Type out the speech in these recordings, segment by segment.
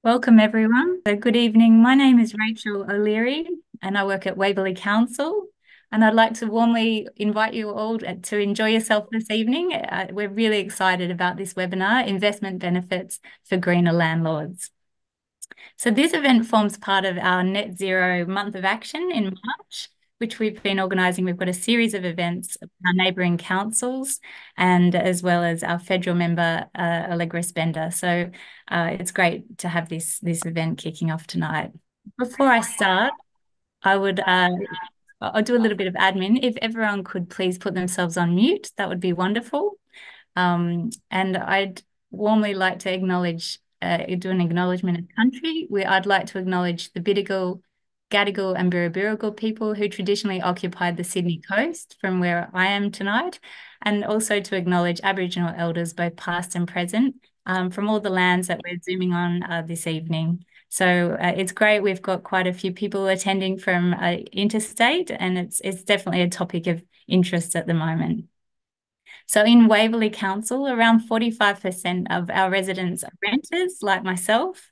Welcome, everyone. Good evening. My name is Rachel O'Leary, and I work at Waverley Council. And I'd like to warmly invite you all to enjoy yourself this evening. We're really excited about this webinar, Investment Benefits for Greener Landlords. So this event forms part of our Net Zero Month of Action in March, which we've been organising. We've got a series of events, our neighbouring councils, and as well as our federal member, Allegra Spender. So it's great to have this event kicking off tonight. Before I start, I would I'll do a little bit of admin. If everyone could please put themselves on mute, that would be wonderful. And I'd warmly like to do an acknowledgement of country. I'd like to acknowledge the Bidjigal, Gadigal and Birrabirragal people who traditionally occupied the Sydney coast from where I am tonight, and also to acknowledge Aboriginal elders, both past and present, from all the lands that we're zooming on this evening. So it's great. We've got quite a few people attending from interstate, and it's definitely a topic of interest at the moment. So in Waverley Council, around 45% of our residents are renters like myself.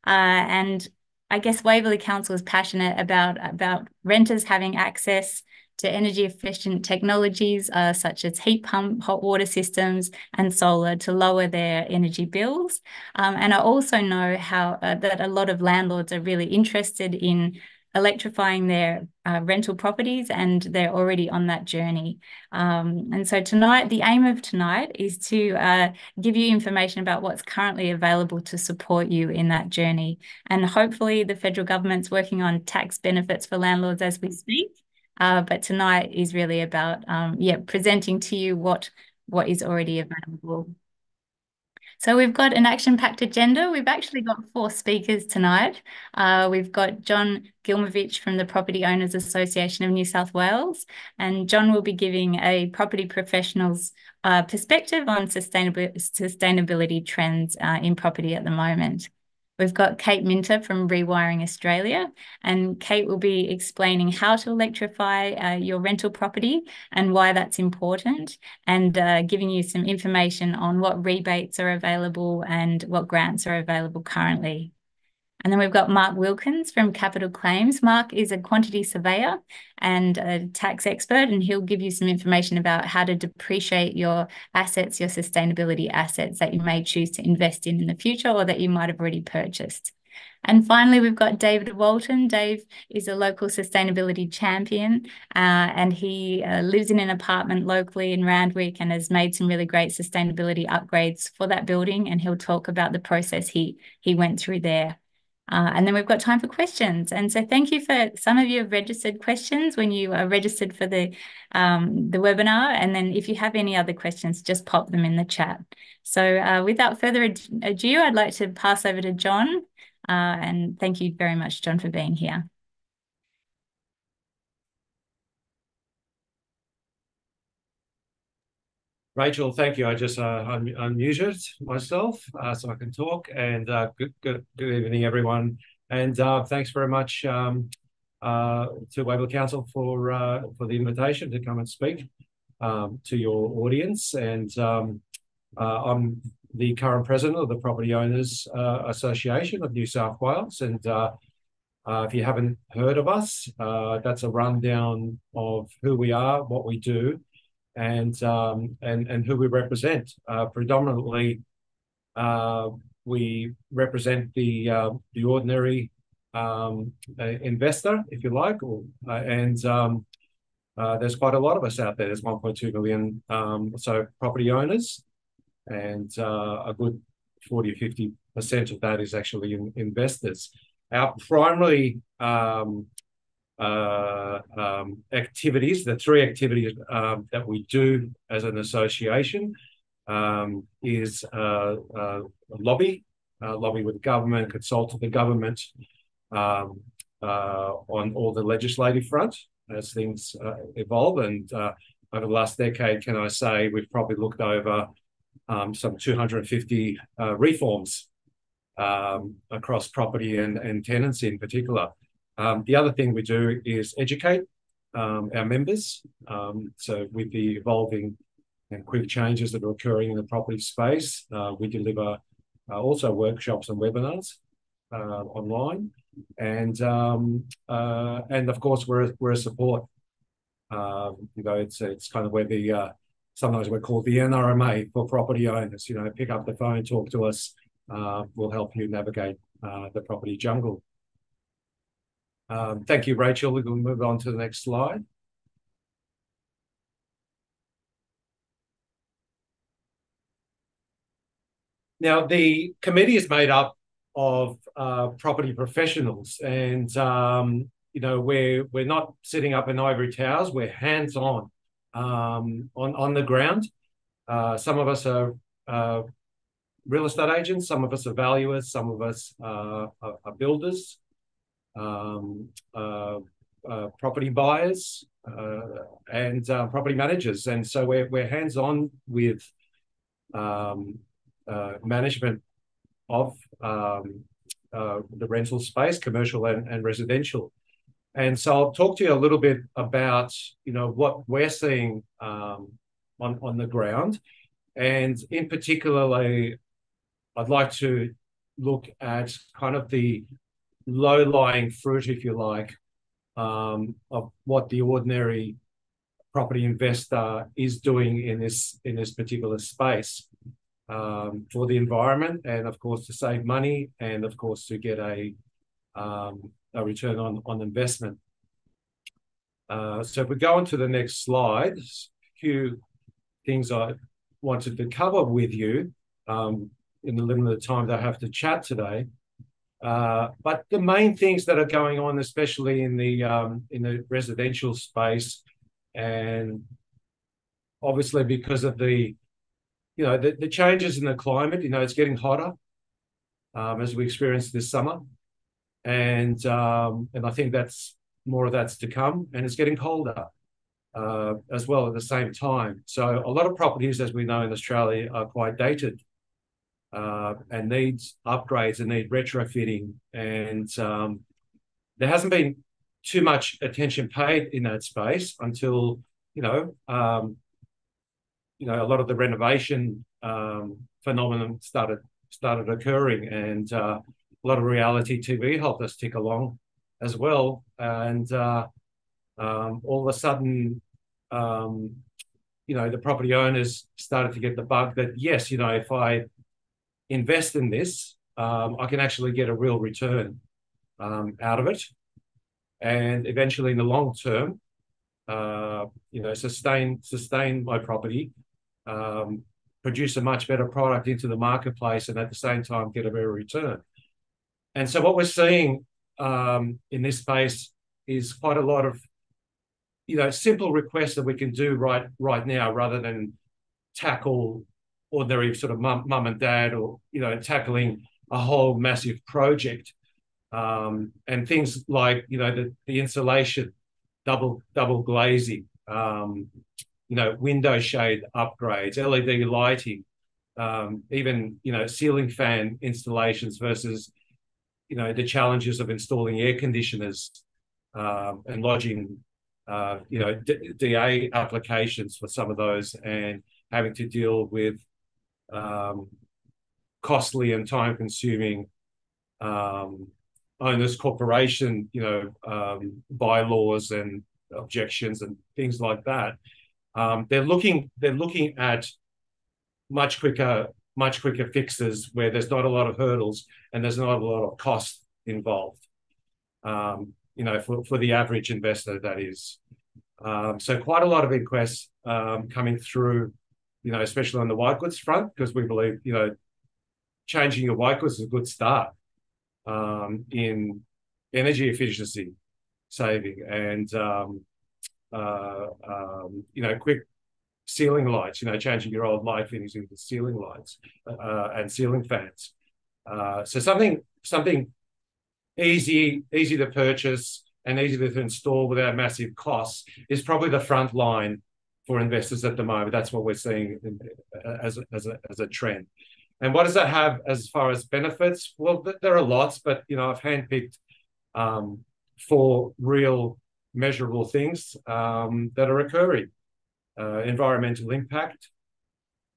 And I guess Waverley Council is passionate about renters having access to energy efficient technologies such as heat pump, hot water systems, and solar to lower their energy bills. And I also know how that a lot of landlords are really interested in electrifying their rental properties, and they're already on that journey. And so tonight, the aim of tonight is to give you information about what's currently available to support you in that journey. And hopefully the federal government's working on tax benefits for landlords as we speak. But tonight is really about presenting to you what is already available. So we've got an action-packed agenda. We've actually got 4 speakers tonight. We've got John Gilmovich from the Property Owners Association of New South Wales, and John will be giving a property professional's perspective on sustainability trends in property at the moment. We've got Kate Minter from Rewiring Australia, and Kate will be explaining how to electrify your rental property and why that's important, and giving you some information on what rebates are available and what grants are available currently. And then we've got Mark Wilkins from Capital Claims. Mark is a quantity surveyor and a tax expert, and he'll give you some information about how to depreciate your assets, your sustainability assets that you may choose to invest in the future or that you might have already purchased. And finally, we've got David Walton. Dave is a local sustainability champion, and he lives in an apartment locally in Randwick and has made some really great sustainability upgrades for that building, and he'll talk about the process he went through there. And then we've got time for questions. And so thank you for some of you have registered questions when you are registered for the webinar. And then if you have any other questions, just pop them in the chat. So without further ado, I'd like to pass over to John. And thank you very much, John, for being here. Rachel, thank you. I just unmuted myself so I can talk. And good evening, everyone. And thanks very much to Waverley Council for the invitation to come and speak to your audience. And I'm the current president of the Property Owners Association of New South Wales. And if you haven't heard of us, that's a rundown of who we are, what we do, and who we represent. Predominantly, we represent the ordinary investor, if you like, and there's quite a lot of us out there. There's 1.2 million so property owners, and a good 40 or 50% of that is actually investors. Our primary activities, the 3 activities that we do as an association is lobby with the government, consult with the government on all the legislative front as things evolve. And over the last decade, can I say, we've probably looked over some 250 reforms across property and tenancy in particular. The other thing we do is educate our members. So with the evolving and quick changes that are occurring in the property space, we deliver also workshops and webinars online, and of course we're a support. It's kind of where the sometimes we're called the NRMA for property owners. Pick up the phone, talk to us. We'll help you navigate the property jungle. Thank you, Rachel. We'll move on to the next slide. Now, the committee is made up of property professionals, and we're not sitting up in ivory towers. We're hands-on on the ground. Some of us are real estate agents, some of us are valuers, some of us are builders, property buyers, and property managers. And so we're hands-on with management of the rental space, commercial and residential. And so I'll talk to you a little bit about what we're seeing on the ground, and in particularly, I'd like to look at kind of the low-lying fruit, if you like, of what the ordinary property investor is doing in this particular space, for the environment, and of course to save money, and of course to get a return on investment. So if we go on to the next slide, a few things I wanted to cover with you in the limited time that I have to chat today. But the main things that are going on, especially in the residential space, and obviously because of the changes in the climate, it's getting hotter as we experienced this summer, and I think that's more of that's to come, and it's getting colder as well at the same time. So a lot of properties, as we know in Australia, are quite dated and needs upgrades and need retrofitting, and there hasn't been too much attention paid in that space until a lot of the renovation phenomenon started occurring, and a lot of reality TV helped us tick along as well. And all of a sudden, the property owners started to get the bug that, yes, if I invest in this, I can actually get a real return out of it, and eventually in the long term, sustain my property, produce a much better product into the marketplace, and at the same time get a better return. And so what we're seeing in this space is quite a lot of simple requests that we can do right now, rather than tackle ordinary sort of mum and dad, or tackling a whole massive project, and things like the insulation, double glazing, window shade upgrades, LED lighting, even ceiling fan installations versus the challenges of installing air conditioners and lodging DA applications for some of those, and having to deal with costly and time-consuming owners corporation bylaws and objections and things like that. They're looking at much quicker fixes where there's not a lot of hurdles and there's not a lot of cost involved, for the average investor, that is. So quite a lot of inquests coming through, especially on the white goods front, because we believe, changing your white goods is a good start in energy efficiency saving, and quick ceiling lights, changing your old light fittings into ceiling lights and ceiling fans. So something easy to purchase and easy to install without massive costs is probably the front line for investors at the moment. That's what we're seeing as a trend. And what does that have as far as benefits? Well, there are lots, but I've handpicked 4 real measurable things that are occurring. Environmental impact,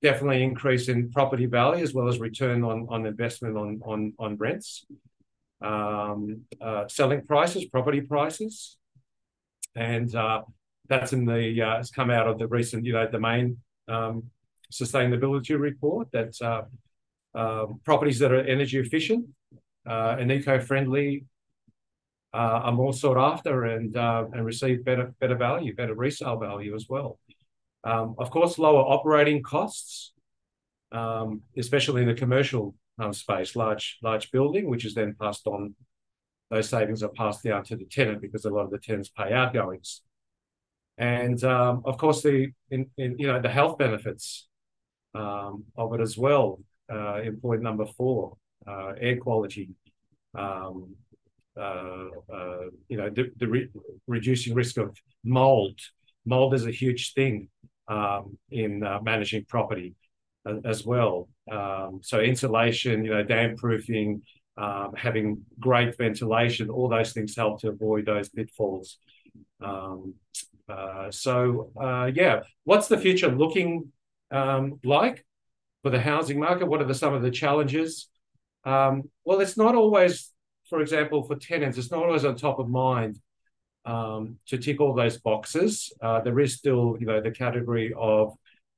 definitely increase in property value, as well as return on investment on rents. selling prices, property prices, and that's in the it's come out of the recent, the main sustainability report that properties that are energy efficient and eco-friendly are more sought after and receive better value, better resale value as well. Of course, lower operating costs, especially in the commercial space, large building, which is then passed on. Those savings are passed down to the tenant because a lot of the tenants pay outgoings, and of course the health benefits of it as well. Point number 4, air quality. Reducing risk of mold. Mold is a huge thing in managing property as well. So insulation, damp proofing, having great ventilation, all those things help to avoid those pitfalls. What's the future looking like for the housing market? What are some of the challenges? Well, it's not always, for example, for tenants, it's not always on top of mind to tick all those boxes. There is still, the category of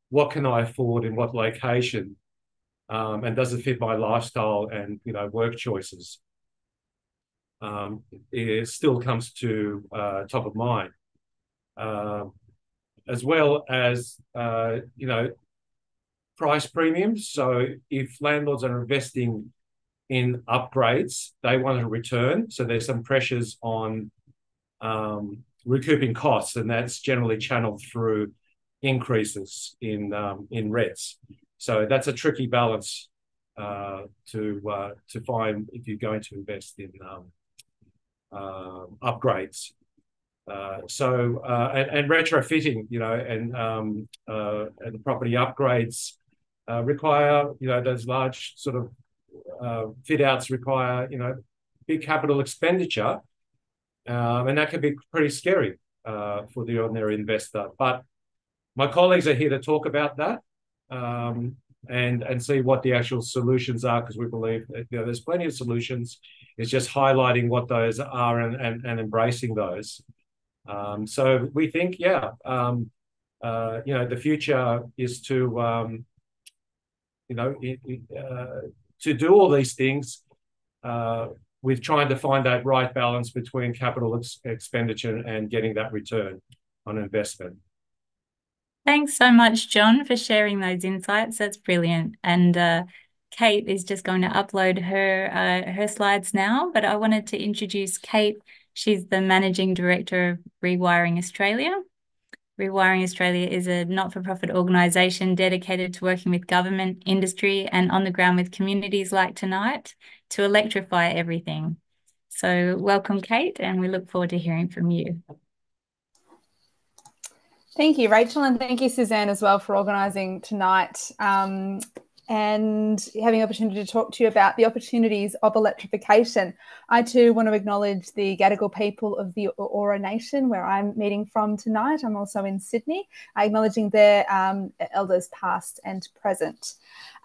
what can I afford in what location, and does it fit my lifestyle and work choices. It still comes to top of mind, as well as price premiums. So if landlords are investing in upgrades, they want a return. So there's some pressures on recouping costs, and that's generally channeled through increases in rents. So that's a tricky balance to find if you're going to invest in upgrades. And retrofitting, and property upgrades require, those large sort of fit outs require, big capital expenditure, and that can be pretty scary for the ordinary investor. But my colleagues are here to talk about that and see what the actual solutions are, because we believe that, there's plenty of solutions. It's just highlighting what those are and embracing those. So we think, the future is to do all these things with trying to find that right balance between capital expenditure and getting that return on investment. Thanks so much, John, for sharing those insights. That's brilliant. And Kate is just going to upload her slides now, but I wanted to introduce Kate. She's the Managing Director of Rewiring Australia. Rewiring Australia is a not-for-profit organisation dedicated to working with government, industry, and on the ground with communities like tonight to electrify everything. So welcome, Kate, and we look forward to hearing from you. Thank you, Rachel, and thank you, Suzanne, as well, for organising tonight and having the opportunity to talk to you about the opportunities of electrification. I too want to acknowledge the Gadigal people of the Eora Nation, where I'm meeting from tonight. I'm also in Sydney, acknowledging their elders past and present.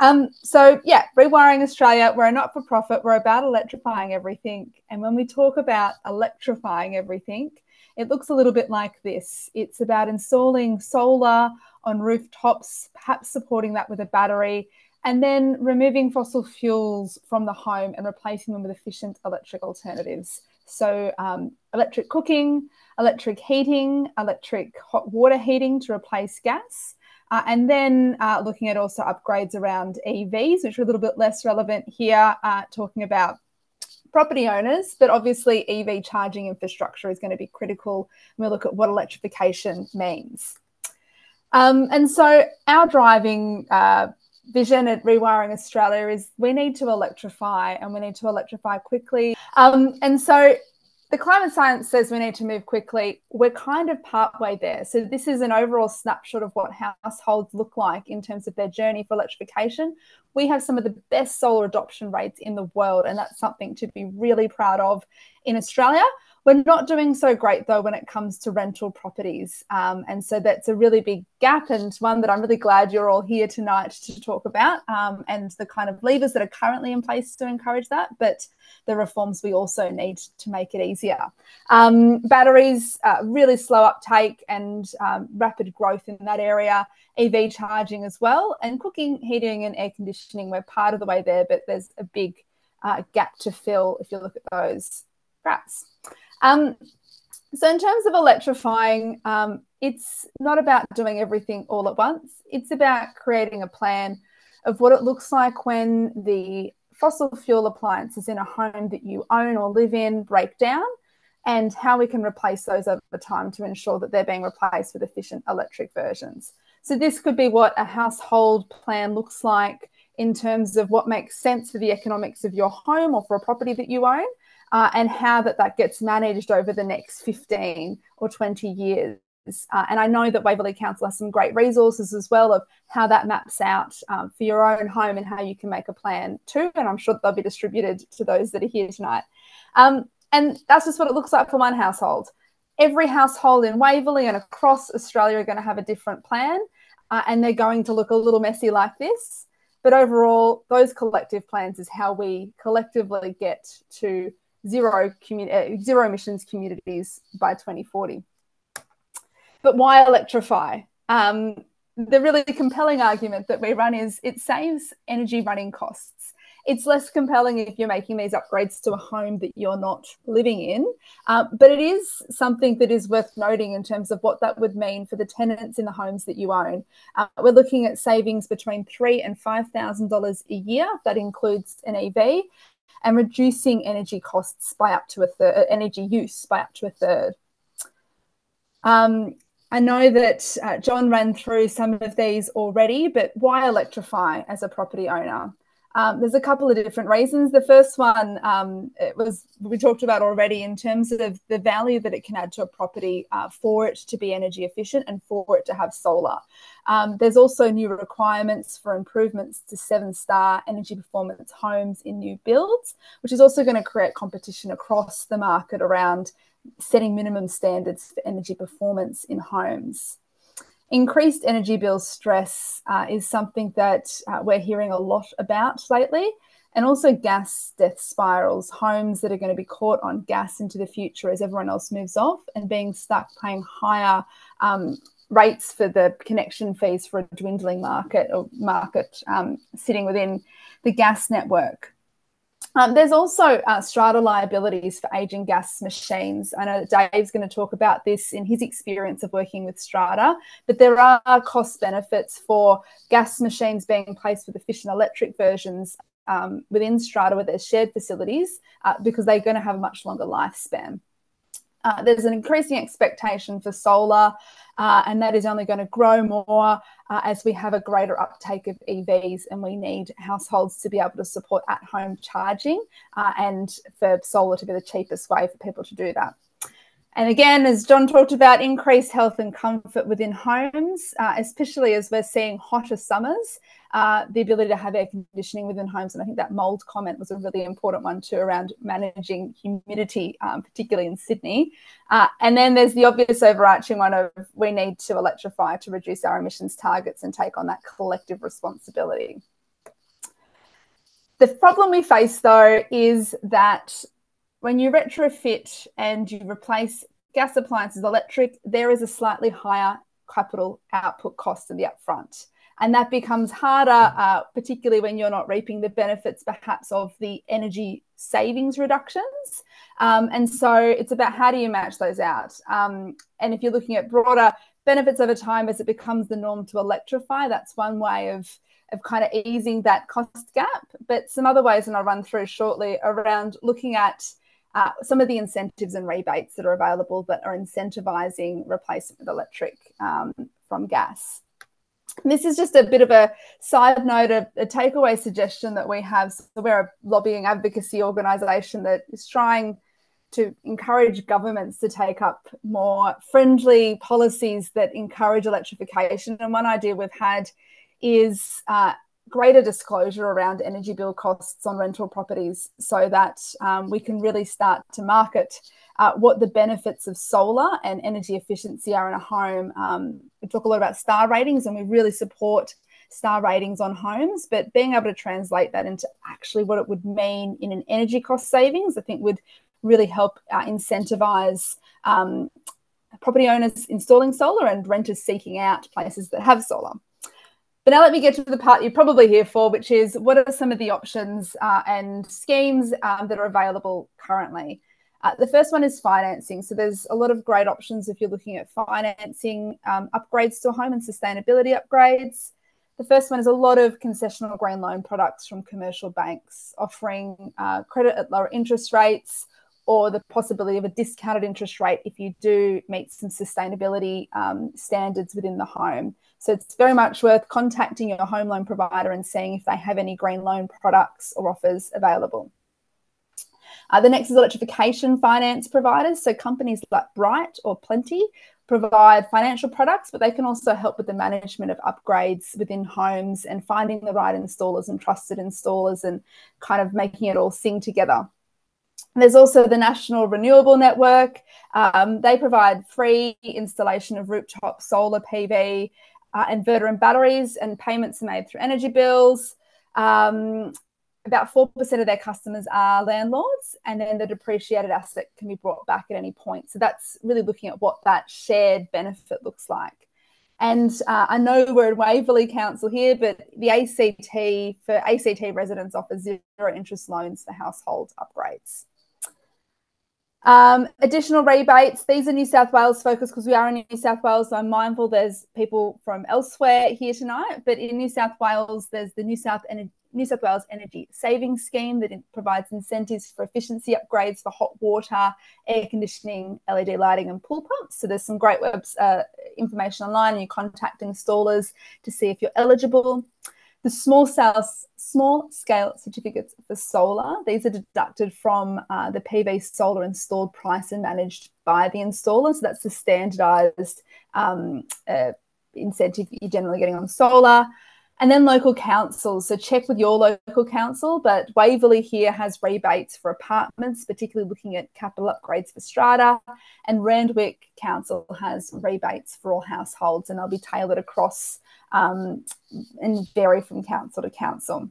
Rewiring Australia, we're a not-for-profit. We're about electrifying everything. And when we talk about electrifying everything, it looks a little bit like this. It's about installing solar on rooftops, perhaps supporting that with a battery, and then removing fossil fuels from the home and replacing them with efficient electric alternatives. So electric cooking, electric heating, electric hot water heating to replace gas, and then looking at also upgrades around EVs, which are a little bit less relevant here, talking about property owners, but obviously EV charging infrastructure is going to be critical when we look at what electrification means. And so our driving vision at Rewiring Australia is we need to electrify, and we need to electrify quickly. And so the climate science says we need to move quickly. We're kind of partway there. So this is an overall snapshot of what households look like in terms of their journey for electrification. We have some of the best solar adoption rates in the world, and that's something to be really proud of in Australia. We're not doing so great, though, when it comes to rental properties. And so that's a really big gap, and one that I'm really glad you're all here tonight to talk about, and the kind of levers that are currently in place to encourage that, but the reforms we also need to make it easier. Batteries, really slow uptake and rapid growth in that area. EV charging as well, and cooking, heating and air conditioning, we're part of the way there, but there's a big gap to fill if you look at those graphs. So in terms of electrifying, it's not about doing everything all at once. It's about creating a plan of what it looks like when the fossil fuel appliances in a home that you own or live in break down, and how we can replace those over time to ensure that they're being replaced with efficient electric versions. So this could be what a household plan looks like in terms of what makes sense for the economics of your home or for a property that you own, and how that gets managed over the next 15 or 20 years. And I know that Waverley Council has some great resources as well of how that maps out for your own home and how you can make a plan too. And I'm sure they'll be distributed to those that are here tonight. And that's just what it looks like for one household. Every household in Waverley and across Australia are going to have a different plan, and they're going to look a little messy like this. But overall, those collective plans is how we collectively get to zero emissions communities by 2040. But why electrify? The really compelling argument that we run is it saves energy running costs. It's less compelling if you're making these upgrades to a home that you're not living in, but it is something that is worth noting in terms of what that would mean for the tenants in the homes that you own. We're looking at savings between $3,000 and $5,000 a year. That includes an EV, and reducing energy costs by up to a third, energy use by up to a third. I know that John ran through some of these already, but why electrify as a property owner? There's a couple of different reasons. The first one we talked about already in terms of the value that it can add to a property for it to be energy efficient and for it to have solar. There's also new requirements for improvements to 7-star energy performance homes in new builds, which is also going to create competition across the market around setting minimum standards for energy performance in homes. Increased energy bill stress is something that we're hearing a lot about lately, and also gas death spirals, homes that are going to be caught on gas into the future as everyone else moves off and being stuck paying higher rates for the connection fees for a dwindling market sitting within the gas network. There's also strata liabilities for aging gas machines. I know that Dave's going to talk about this in his experience of working with strata, but there are cost benefits for gas machines being placed with efficient electric versions within strata with their shared facilities because they're going to have a much longer lifespan. There's an increasing expectation for solar, and that is only going to grow more as we have a greater uptake of EVs, and we need households to be able to support at-home charging and for solar to be the cheapest way for people to do that. And again, as John talked about, increased health and comfort within homes, especially as we're seeing hotter summers, the ability to have air conditioning within homes. And I think that mould comment was a really important one too around managing humidity, particularly in Sydney. And then there's the obvious overarching one of we need to electrify to reduce our emissions targets and take on that collective responsibility. The problem we face, though, is that when you retrofit and you replace gas appliances electric, there is a slightly higher capital output cost in the upfront. And that becomes harder, particularly when you're not reaping the benefits perhaps of the energy savings reductions. And so it's about how do you match those out? And if you're looking at broader benefits over time as it becomes the norm to electrify, that's one way of kind of easing that cost gap. But some other ways, and I'll run through shortly, around looking at some of the incentives and rebates that are available that are incentivising replacement with electric from gas. This is just a bit of a side note, a takeaway suggestion that we have. So we're a lobbying advocacy organisation that is trying to encourage governments to take up more friendly policies that encourage electrification. And one idea we've had is greater disclosure around energy bill costs on rental properties so that we can really start to market what the benefits of solar and energy efficiency are in a home. We talk a lot about star ratings, and we really support star ratings on homes, but being able to translate that into actually what it would mean in an energy cost savings, I think would really help incentivize property owners installing solar and renters seeking out places that have solar. But now let me get to the part you're probably here for, which is what are some of the options and schemes that are available currently. The first one is financing. So there's a lot of great options if you're looking at financing upgrades to a home and sustainability upgrades. The first one is a lot of concessional green loan products from commercial banks offering credit at lower interest rates, or the possibility of a discounted interest rate if you do meet some sustainability standards within the home. So it's very much worth contacting your home loan provider and seeing if they have any green loan products or offers available. The next is electrification finance providers. So companies like Bright or Plenty provide financial products, but they can also help with the management of upgrades within homes and finding the right installers and trusted installers and kind of making it all sing together. There's also the National Renewable Network. They provide free installation of rooftop solar PV, inverter and batteries, and payments are made through energy bills. About 4% of their customers are landlords, and then the depreciated asset can be brought back at any point. So that's really looking at what that shared benefit looks like. And I know we're in Waverley Council here, but the ACT residents offers zero interest loans for household upgrades. Additional rebates. These are New South Wales focused because we are in New South Wales. So I'm mindful there's people from elsewhere here tonight, but in New South Wales, there's the New South Wales Energy Savings Scheme that provides incentives for efficiency upgrades for hot water, air conditioning, LED lighting and pool pumps. So there's some great information online, and you contact installers to see if you're eligible. The small scale certificates for solar, these are deducted from the PV solar installed price and managed by the installer. So that's the standardised incentive you're generally getting on solar. And then local councils. So check with your local council, but Waverley here has rebates for apartments, particularly looking at capital upgrades for strata. And Randwick Council has rebates for all households, and they'll be tailored across and vary from council to council.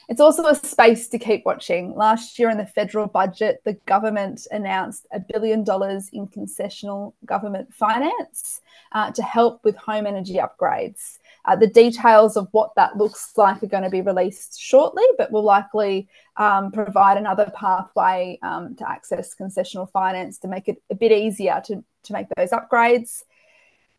It's also a space to keep watching. Last year in the federal budget, the government announced $1 billion in concessional government finance to help with home energy upgrades. The details of what that looks like are going to be released shortly, but will likely provide another pathway to access concessional finance to make it a bit easier to make those upgrades.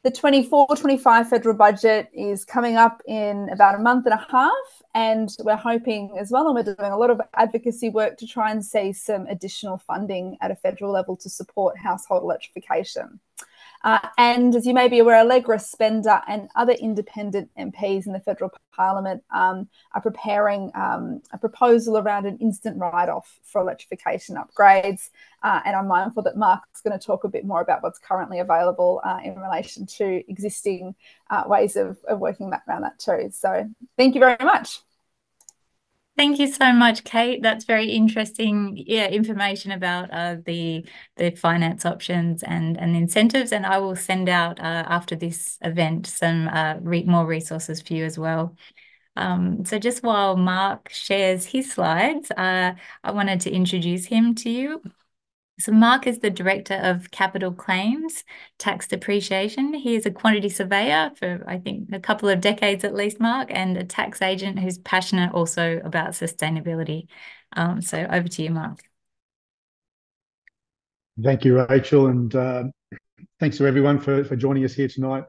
The 24-25 federal budget is coming up in about a month and a half, and we're hoping as well, and we're doing a lot of advocacy work to try and see some additional funding at a federal level to support household electrification. And as you may be aware, Allegra Spender and other independent MPs in the federal parliament are preparing a proposal around an instant write-off for electrification upgrades. And I'm mindful that Mark's going to talk a bit more about what's currently available in relation to existing ways of working around that too. So thank you very much. Thank you so much, Kate. That's very interesting, information about the finance options and incentives. And I will send out after this event some more resources for you as well. So just while Mark shares his slides, I wanted to introduce him to you. So Mark is the Director of Capital Claims, Tax Depreciation. He is a quantity surveyor for, I think, a couple of decades at least, Mark, and a tax agent who's passionate also about sustainability. So over to you, Mark. Thank you, Rachel, and thanks to everyone for joining us here tonight.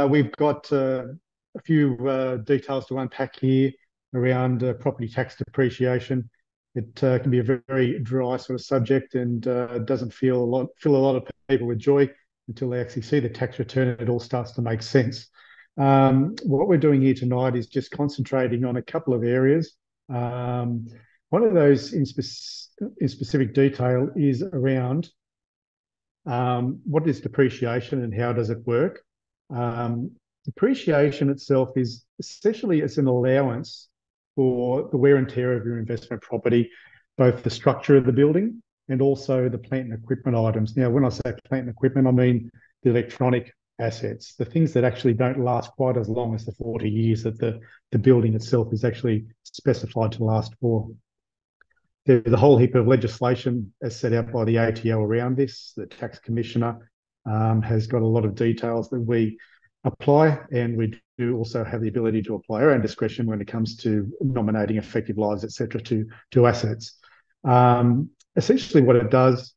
We've got a few details to unpack here around property tax depreciation. It can be a very dry sort of subject, and doesn't fill a lot of people with joy until they actually see the tax return and it all starts to make sense. What we're doing here tonight is just concentrating on a couple of areas. One of those in specific detail is around what is depreciation and how does it work. Depreciation itself is essentially it's an allowance for the wear and tear of your investment property, both the structure of the building and also the plant and equipment items. Now, when I say plant and equipment, I mean the electronic assets, the things that actually don't last quite as long as the 40 years that the building itself is actually specified to last for. There's a whole heap of legislation as set out by the ATO around this. The tax commissioner has got a lot of details that we apply, and we do also have the ability to apply our own discretion when it comes to nominating effective lives, etc., to assets. Essentially, what it does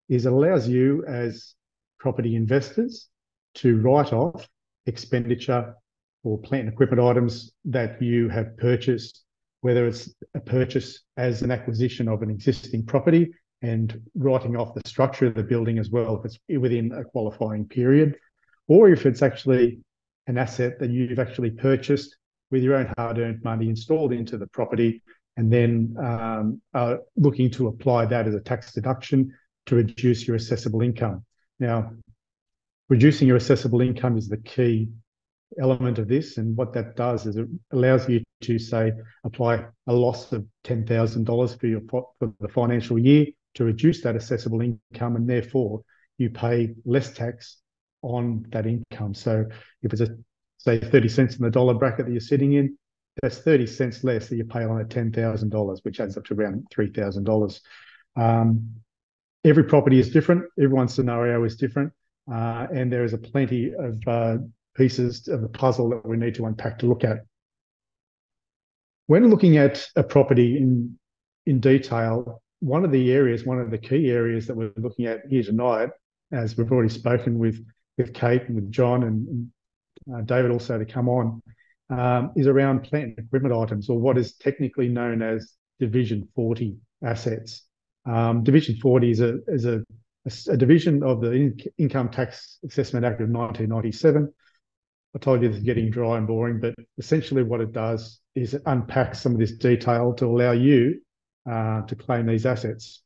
is it allows you as property investors to write off expenditure or plant and equipment items that you have purchased, whether it's a purchase as an acquisition of an existing property and writing off the structure of the building as well, if it's within a qualifying period, or if it's actually an asset that you've actually purchased with your own hard-earned money installed into the property, and then looking to apply that as a tax deduction to reduce your assessable income. Now, reducing your assessable income is the key element of this, and what that does is it allows you to, say, apply a loss of $10,000 for the financial year to reduce that assessable income, and therefore you pay less tax on that income. So if it's say 30 cents in the dollar bracket that you're sitting in, that's 30 cents less that you pay on at $10,000, which adds up to around $3,000. Every property is different. Everyone's scenario is different. And there is a plenty of pieces of the puzzle that we need to unpack to look at. When looking at a property in detail, one of the key areas that we're looking at here tonight, as we've already spoken with Kate and with John and David also to come on, is around plant and equipment items, or what is technically known as Division 40 assets. Division 40 is a division of the Income Tax Assessment Act of 1997. I told you this is getting dry and boring, but essentially what it does is it unpacks some of this detail to allow you to claim these assets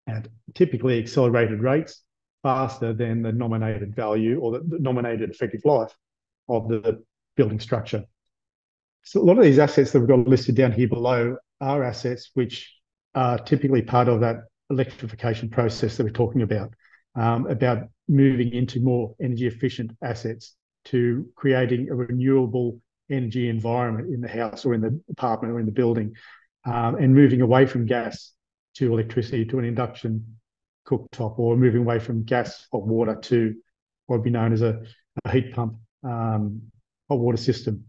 at typically accelerated rates, faster than the nominated value or the nominated effective life of the building structure. So a lot of these assets that we've got listed down here below are assets which are typically part of that electrification process that we're talking about moving into more energy efficient assets, to creating a renewable energy environment in the house or in the apartment or in the building, and moving away from gas to electricity, to an induction cooktop, or moving away from gas hot water to what would be known as a heat pump hot water system.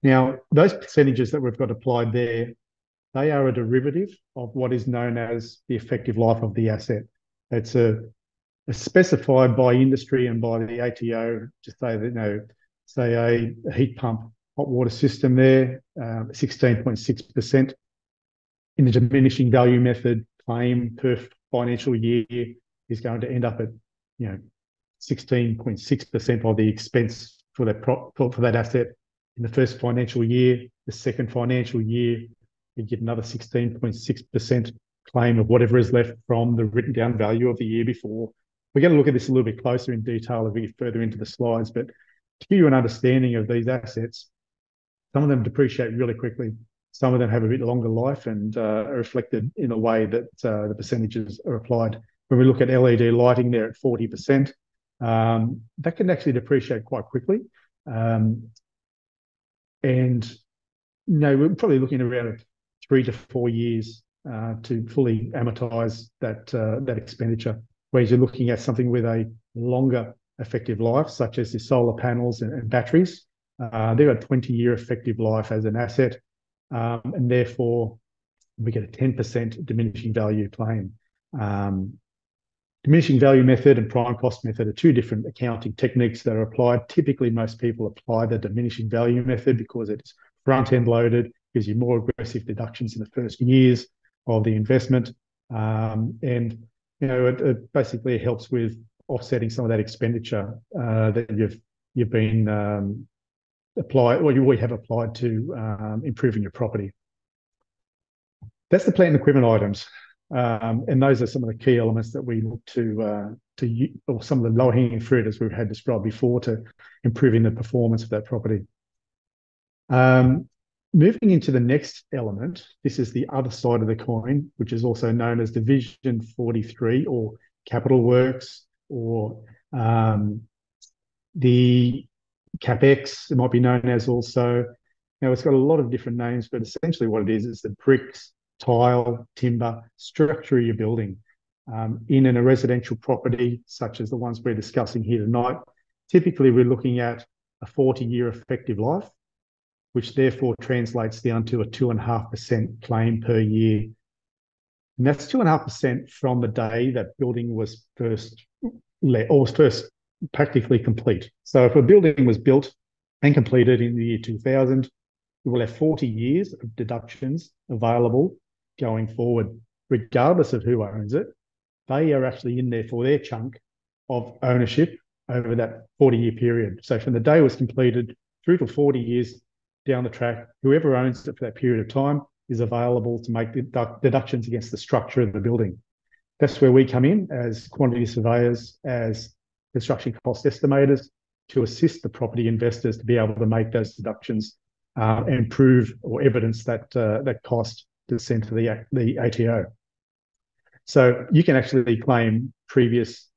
Now, those percentages that we've got applied there, they are a derivative of what is known as the effective life of the asset. It's specified by industry and by the ATO to say that, say a heat pump hot water system there, 16.6%. In the diminishing value method, claim per financial year is going to end up at 16.6% of the expense for that asset in the first financial year. The second financial year, you get another 16.6% claim of whatever is left from the written down value of the year before. We're going to look at this a little bit closer in detail as we get further into the slides, but to give you an understanding of these assets, some of them depreciate really quickly. Some of them have a bit longer life and are reflected in a way that the percentages are applied. When we look at LED lighting there at 40%, that can actually depreciate quite quickly. And we're probably looking at around 3 to 4 years to fully amortize that expenditure. Whereas you're looking at something with a longer effective life, such as the solar panels and batteries, they're a 20-year effective life as an asset, and therefore we get a 10% diminishing value claim. Diminishing value method and prime cost method are two different accounting techniques that are applied. Typically, most people apply the diminishing value method because it's front-end loaded, gives you more aggressive deductions in the first years of the investment, and it basically helps with offsetting some of that expenditure that you've been applied, or you have applied to improving your property. That's the plant and equipment items. And those are some of the key elements that we look or some of the low-hanging fruit, as we've had described before, to improving the performance of that property. Moving into the next element, this is the other side of the coin, which is also known as Division 43 or capital works, or the CapEx, it might be known as also. Now, it's got a lot of different names, but essentially what it is the bricks, tile, timber, structure of your building. In a residential property, such as the ones we're discussing here tonight, typically we're looking at a 40-year effective life, which therefore translates down to a 2.5% claim per year. And that's 2.5% from the day that building was first let, or was first practically complete. So if a building was built and completed in the year 2000, we will have 40 years of deductions available going forward, regardless of who owns it. They are actually in there for their chunk of ownership over that 40-year period. So from the day it was completed through to 40 years down the track, whoever owns it for that period of time is available to make deductions against the structure of the building. That's where we come in as quantity surveyors, as construction cost estimators, to assist the property investors to be able to make those deductions and prove or evidence that that cost to send to the ATO. So you can actually claim previous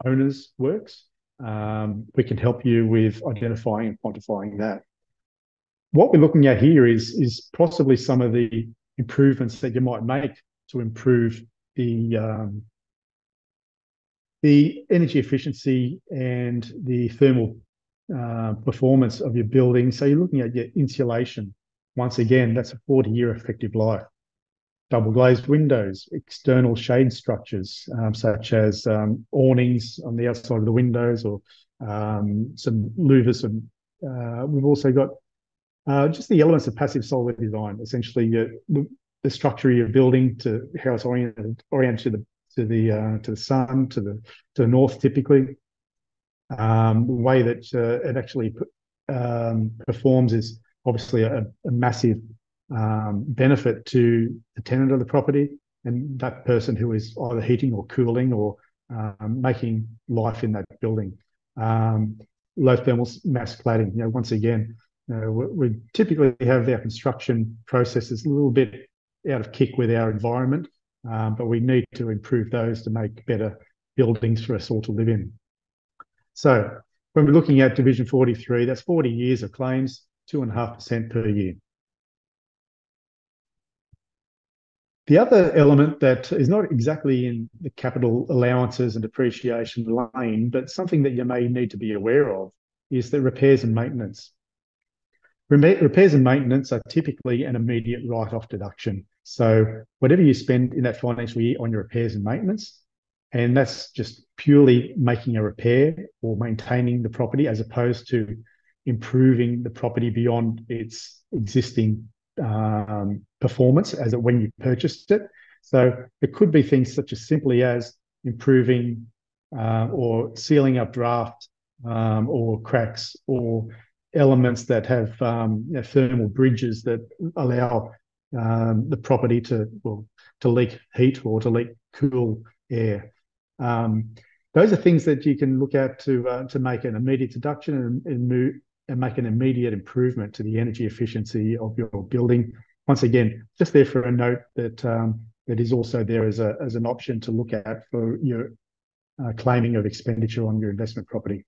owners' works. We can help you with identifying and quantifying that. What we're looking at here is possibly some of the improvements that you might make to improve the energy efficiency and the thermal performance of your building. So you're looking at your insulation. Once again, that's a 40-year effective life. Double glazed windows, external shade structures, such as awnings on the outside of the windows, or some louvers. We've also got just the elements of passive solar design, essentially the structure of your building, to how it's oriented to the sun, to the north typically. The way that it actually performs is obviously a massive benefit to the tenant of the property and that person who is either heating or cooling or making life in that building. Low thermal mass cladding. Once again, we typically have our construction processes a little bit out of kick with our environment, but we need to improve those to make better buildings for us all to live in. So when we're looking at Division 43, that's 40 years of claims, 2.5% per year. The other element that is not exactly in the capital allowances and depreciation lane, but something that you may need to be aware of, is the repairs and maintenance. Repairs and maintenance are typically an immediate write-off deduction. So whatever you spend in that financial year on your repairs and maintenance, and that's just purely making a repair or maintaining the property, as opposed to improving the property beyond its existing performance as when you purchased it. So it could be things such as simply as improving or sealing up draft or cracks, or elements that have thermal bridges that allow the property to leak heat or to leak cool air. Those are things that you can look at to make an immediate deduction and make an immediate improvement to the energy efficiency of your building. Once again, just there for a note that that is also there as an option to look at for your claiming of expenditure on your investment property.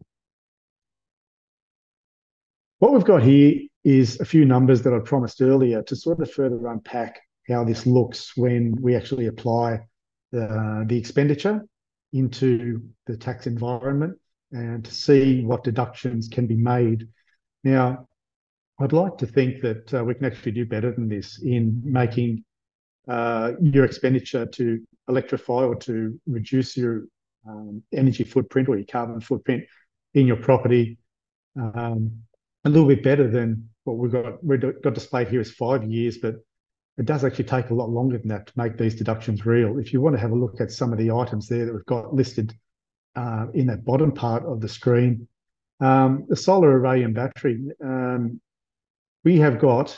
What we've got here is a few numbers that I promised earlier to sort of further unpack how this looks when we actually apply the expenditure into the tax environment and to see what deductions can be made. Now, I'd like to think that we can actually do better than this in making your expenditure to electrify or to reduce your energy footprint or your carbon footprint in your property a little bit better than what we've got displayed here as 5 years, but it does actually take a lot longer than that to make these deductions real. If you want to have a look at some of the items there that we've got listed in that bottom part of the screen, the solar array and battery, we have got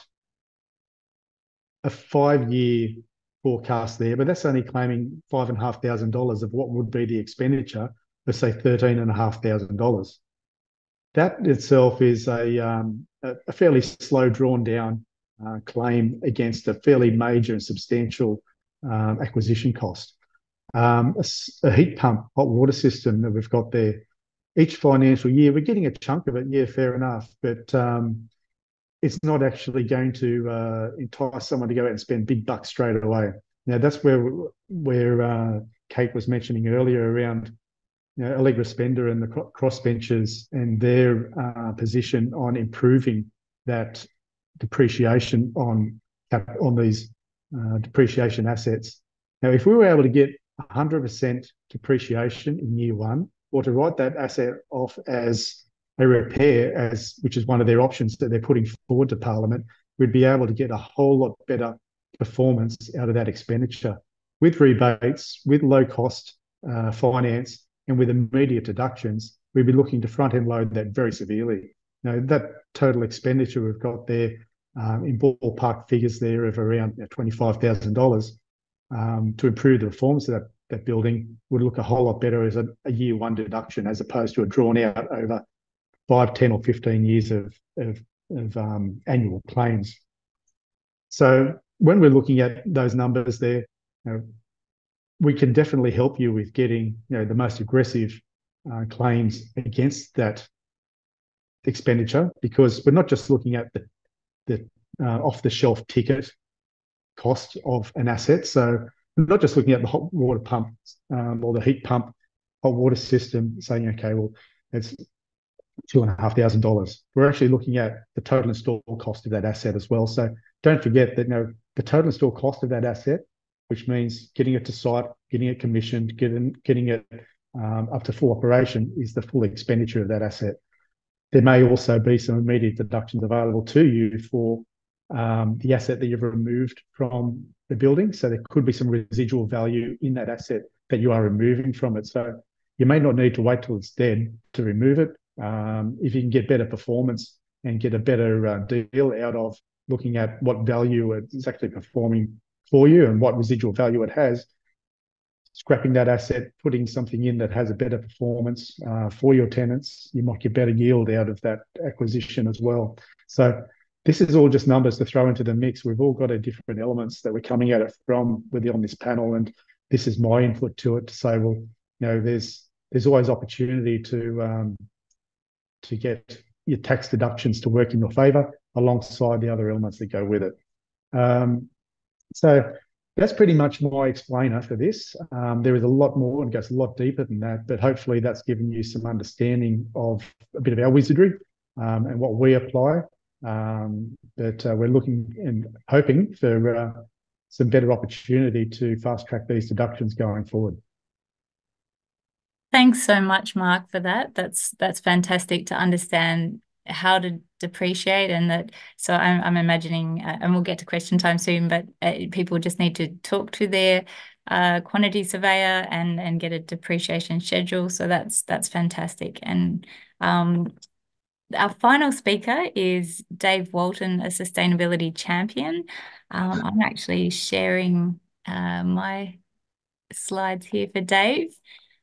a 5-year forecast there, but that's only claiming $5,500 of what would be the expenditure for, say, $13,500. That itself is a fairly slow, drawn down claim against a fairly major and substantial acquisition cost. A heat pump, hot water system that we've got there, each financial year, we're getting a chunk of it, yeah, fair enough, but it's not actually going to entice someone to go out and spend big bucks straight away. Now, that's where Kate was mentioning earlier around Allegra Spender and the crossbenchers and their position on improving that depreciation on these depreciation assets. Now, if we were able to get 100% depreciation in year one, or to write that asset off as a repair, which is one of their options that they're putting forward to Parliament, we'd be able to get a whole lot better performance out of that expenditure with rebates, with low cost finance, and with immediate deductions. We'd be looking to front end load that very severely. Now, that total expenditure we've got there in ballpark figures there of around $25,000 to improve the performance of that building would look a whole lot better as a year one deduction, as opposed to a drawn out over 5, 10 or 15 years of annual claims. So when we're looking at those numbers there, we can definitely help you with getting the most aggressive claims against that expenditure, because we're not just looking at the off-the-shelf ticket cost of an asset. So we're not just looking at the hot water pump or the heat pump hot water system saying, okay, well, it's $2,500. We're actually looking at the total install cost of that asset as well. So don't forget that the total install cost of that asset, which means getting it to site, getting it commissioned, getting it up to full operation, is the full expenditure of that asset. There may also be some immediate deductions available to you for the asset that you've removed from the building. So there could be some residual value in that asset that you are removing from it. So you may not need to wait till it's dead to remove it. If you can get better performance and get a better deal out of looking at what value it's actually performing for you and what residual value it has, scrapping that asset, putting something in that has a better performance for your tenants, you might get better yield out of that acquisition as well. So this is all just numbers to throw into the mix. We've all got different elements that we're coming at it from on this panel, and this is my input to it to say, well, there's always opportunity to get your tax deductions to work in your favour alongside the other elements that go with it. So that's pretty much my explainer for this. There is a lot more and goes a lot deeper than that, but hopefully that's given you some understanding of a bit of our wizardry and what we apply. But we're looking and hoping for some better opportunity to fast track these deductions going forward. Thanks so much, Mark, for that. That's fantastic to understand how to depreciate, and that. So I'm imagining, and we'll get to question time soon, but people just need to talk to their quantity surveyor and get a depreciation schedule. So that's fantastic. And our final speaker is Dave Walton, a sustainability champion. I'm actually sharing my slides here for Dave.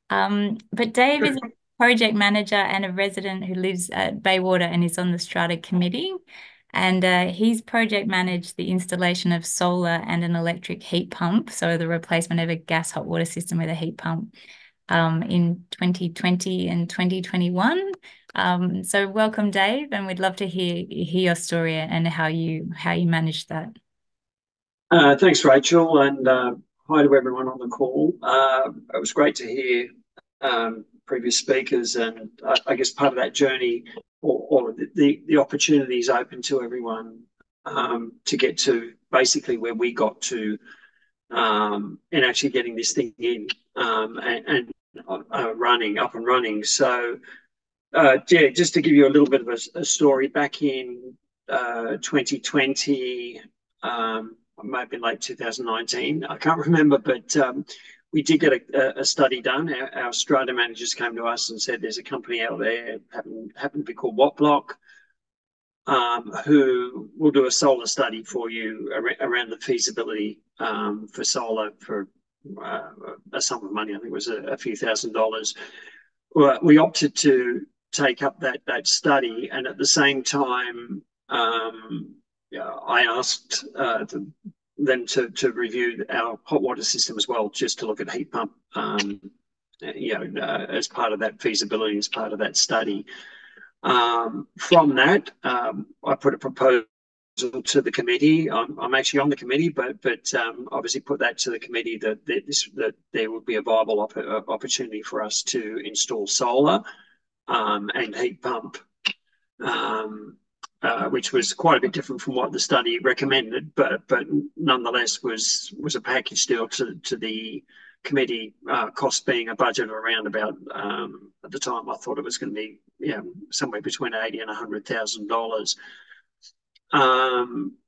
But Dave is a project manager and a resident who lives at Baywater and is on the Strata committee. And he's project managed the installation of solar and an electric heat pump, so the replacement of a gas hot water system with a heat pump, in 2020 and 2021. So welcome, Dave, and we'd love to hear your story and how you managed that. Thanks, Rachel, and hi to everyone on the call. It was great to hear previous speakers, and I guess part of that journey, all of the opportunities open to everyone to get to basically where we got to, and actually getting this thing in and up and running. So yeah, just to give you a little bit of a story, back in 2020, maybe late 2019, I can't remember, but we did get a study done. Our strata managers came to us and said there's a company out there, happened to be called Wattblock, who will do a solar study for you around the feasibility for solar for a sum of money. I think it was a few $1,000s. We opted to take up that study, and at the same time, I asked them to review our hot water system as well, just to look at heat pump, as part of that feasibility, as part of that study. From that, I put a proposal to the committee. I'm actually on the committee, but obviously put that to the committee that there would be a viable opportunity for us to install solar and heat pump, which was quite a bit different from what the study recommended, but nonetheless was a package deal to the committee, cost being a budget of around about, at the time I thought it was going to be somewhere between $80,000 and $100,000.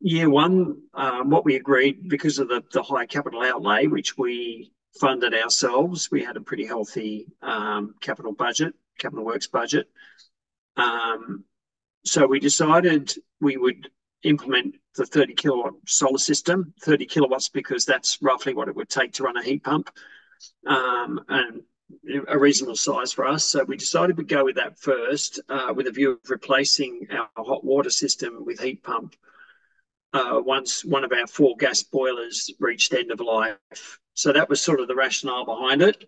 Year one, what we agreed, because of the high capital outlay, which we funded ourselves, we had a pretty healthy capital works budget. So we decided we would implement the 30 kilowatt solar system, 30 kilowatts, because that's roughly what it would take to run a heat pump, and a reasonable size for us. So we decided we'd go with that first, with a view of replacing our hot water system with heat pump once one of our 4 gas boilers reached end of life. So that was sort of the rationale behind it,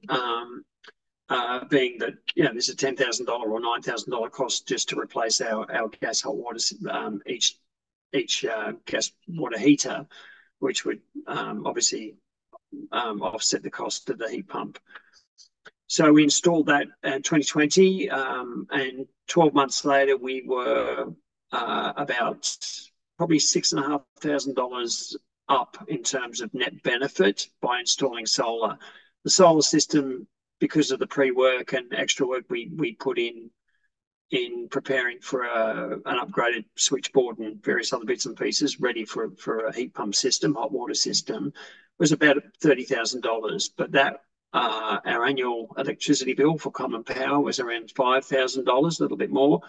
being that there's a $10,000 or $9,000 cost just to replace our gas hot water each gas water heater, which would obviously offset the cost of the heat pump. So we installed that in 2020, and 12 months later, we were about probably $6,500 up in terms of net benefit by installing solar. The solar system, because of the pre-work and extra work we put in preparing for an upgraded switchboard and various other bits and pieces ready for a heat pump system, hot water system, was about $30,000. But that our annual electricity bill for common power was around $5,000, a little bit more.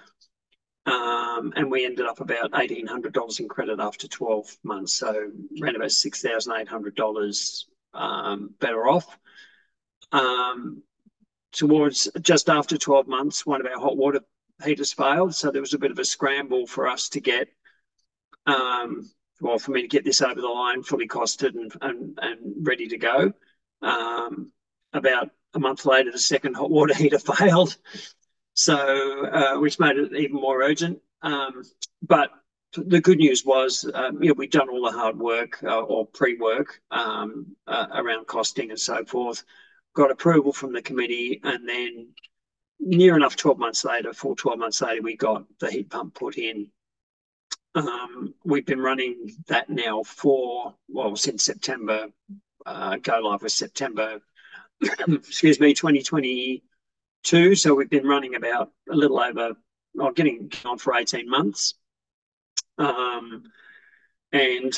And we ended up about $1,800 in credit after 12 months. So around about $6,800 better off. Towards just after 12 months, one of our hot water heaters failed. So there was a bit of a scramble for us to get, for me to get this over the line, fully costed and ready to go. About a month later, the second hot water heater failed, so which made it even more urgent. But the good news was, we'd done all the hard work or pre-work around costing and so forth, got approval from the committee, and then near enough 12 months later, full 12 months later, we got the heat pump put in. We've been running that now since September. Go live was September, 2022. So we've been running about a little over, getting on for 18 months. And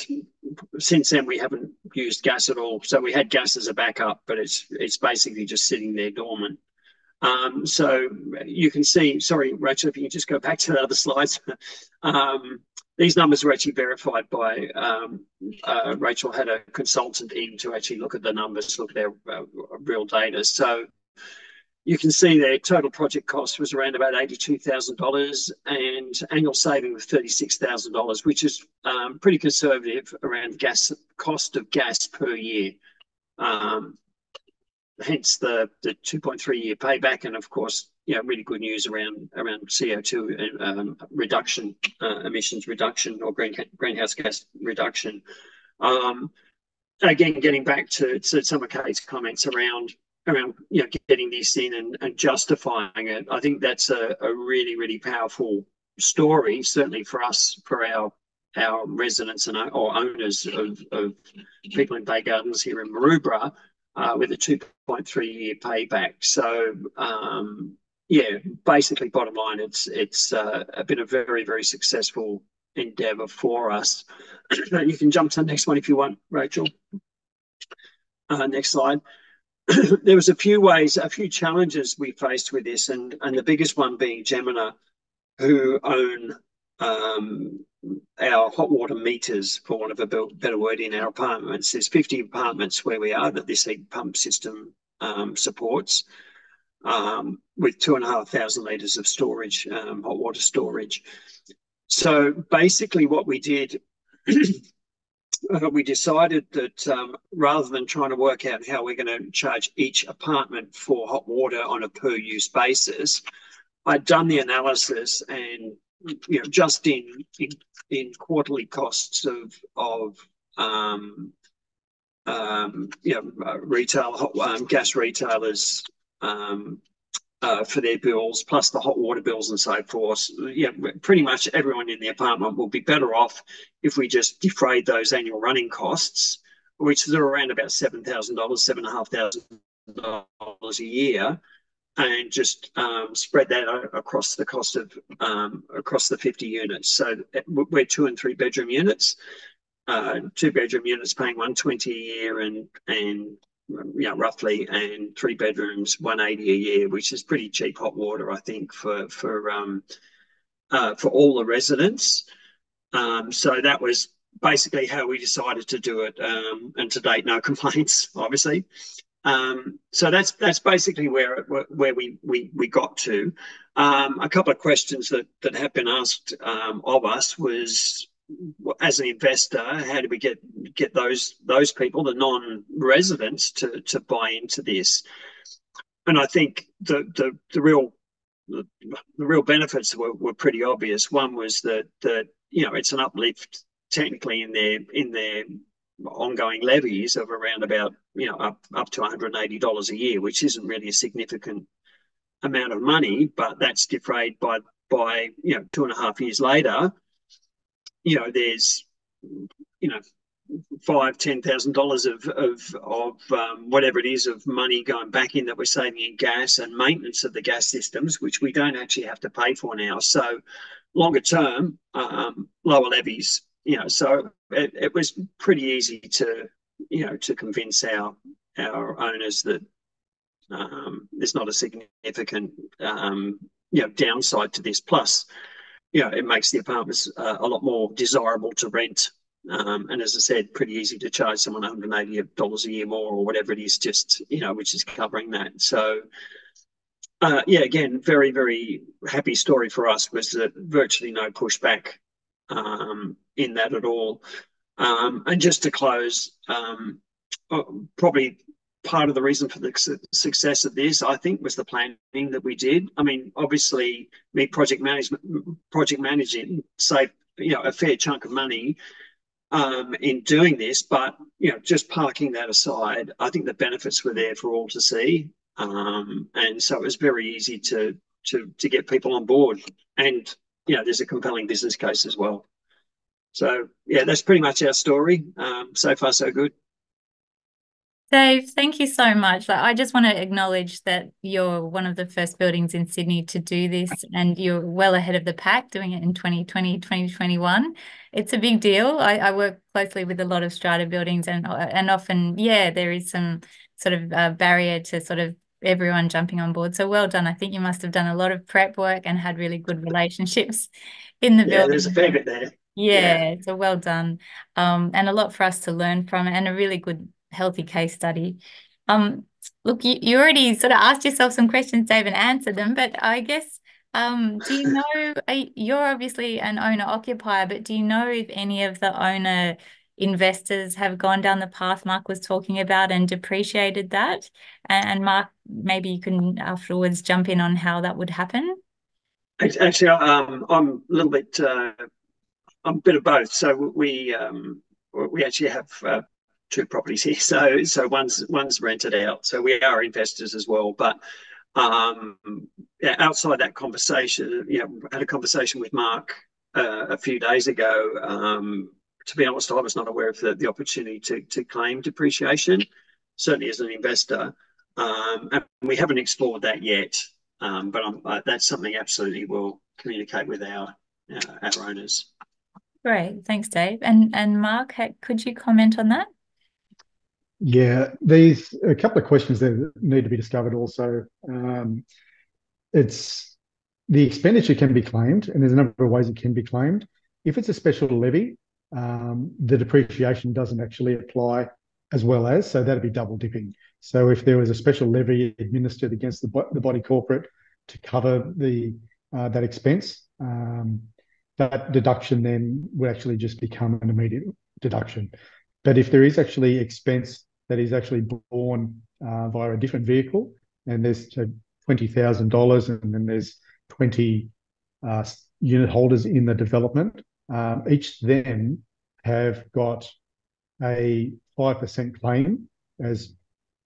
since then, we haven't used gas at all. So we had gas as a backup, but it's basically just sitting there dormant. So you can see, sorry, Rachel, if you can just go back to the other slides. These numbers were actually verified by Rachel had a consultant in to actually look at the numbers, look at their real data. So you can see their total project cost was around about $82,000 and annual saving of $36,000, which is pretty conservative around cost of gas per year. Hence the 2.3 year payback, and of course, really good news around CO2 reduction, emissions reduction, or greenhouse gas reduction. Again, getting back to some of Kate's comments around getting this in and justifying it, I think that's a really powerful story, certainly for us, for our residents or owners of people in Bay Gardens here in Maroubra, with a 2.3 year payback. So basically bottom line, it's been a very successful endeavour for us. You can jump to the next one if you want, Rachel. Next slide. There was a few challenges we faced with this, and the biggest one being Gemina, who own our hot water meters, for want of a better word, in our apartments. There's 50 apartments where we are that this heat pump system supports, with 2,500 litres of storage, hot water storage. So basically what we did, we decided that rather than trying to work out how we're going to charge each apartment for hot water on a per use basis, I'd done the analysis, and just in quarterly costs of retail gas retailers for their bills, plus the hot water bills and so forth. Pretty much everyone in the apartment will be better off if we just defrayed those annual running costs, which are around about $7,000, $7,500 a year, and just spread that across the cost of across the 50 units. So we're 2 and 3 bedroom units. 2 bedroom units paying $120 a year, and roughly, and 3 bedrooms $180 a year, which is pretty cheap hot water, I think, for all the residents. So that was basically how we decided to do it, and to date, no complaints, obviously. So that's basically where we got to. A couple of questions that have been asked of us was, as an investor, how do we get those people, the non-residents, to buy into this? And I think the real benefits were pretty obvious. One was that it's an uplift technically in their ongoing levies of around about up to $180 a year, which isn't really a significant amount of money, but that's defrayed by 2.5 years later. There's $5,000-$10,000 of whatever it is of money going back in that we're saving in gas and maintenance of the gas systems, which we don't actually have to pay for now. So longer term, lower levies. So it was pretty easy to convince our owners that there's not a significant downside to this. Plus, it makes the apartments a lot more desirable to rent. And as I said, pretty easy to charge someone $180 a year more or whatever it is, just, which is covering that. So, again, very, very happy story for us was that virtually no pushback in that at all. And just to close, probably part of the reason for the success of this, I think, was the planning that we did. I mean, obviously, me project managing saved a fair chunk of money in doing this, but just parking that aside, I think the benefits were there for all to see, and so it was very easy to get people on board, and there's a compelling business case as well. So that's pretty much our story. So far, so good. Dave, thank you so much. I just want to acknowledge that you're one of the first buildings in Sydney to do this, and you're well ahead of the pack doing it in 2020, 2021. It's a big deal. I work closely with a lot of strata buildings, and often, there is some sort of barrier to sort of everyone jumping on board. So well done. I think you must have done a lot of prep work and had really good relationships in the building. There's a fair bit there. So well done. And a lot for us to learn from, and a really good healthy case study. Look, you already sort of asked yourself some questions, Dave, and answered them, but I guess, do you know, you're obviously an owner occupier, but do you know if any of the owner investors have gone down the path Mark was talking about and depreciated that? And Mark, maybe you can afterwards jump in on how that would happen. Actually, I'm a little bit, I'm a bit of both. So we actually have 2 properties here, so one's rented out, so we are investors as well. But outside that conversation, had a conversation with Mark a few days ago. To be honest, I was not aware of the opportunity to claim depreciation, certainly as an investor, and we haven't explored that yet. But that's something absolutely we'll communicate with our owners. Great, thanks, Dave. And Mark, could you comment on that? Yeah, there's a couple of questions that need to be discovered also. It's the expenditure can be claimed, and there's a number of ways it can be claimed. If it's a special levy, the depreciation doesn't actually apply as well as, so that'd be double dipping. So if there was a special levy administered against the body corporate to cover that expense, that deduction then would actually just become an immediate deduction. But if there is actually expense that is actually borne via a different vehicle, and there's $20,000, and then there's 20 unit holders in the development, each then have got a 5% claim. As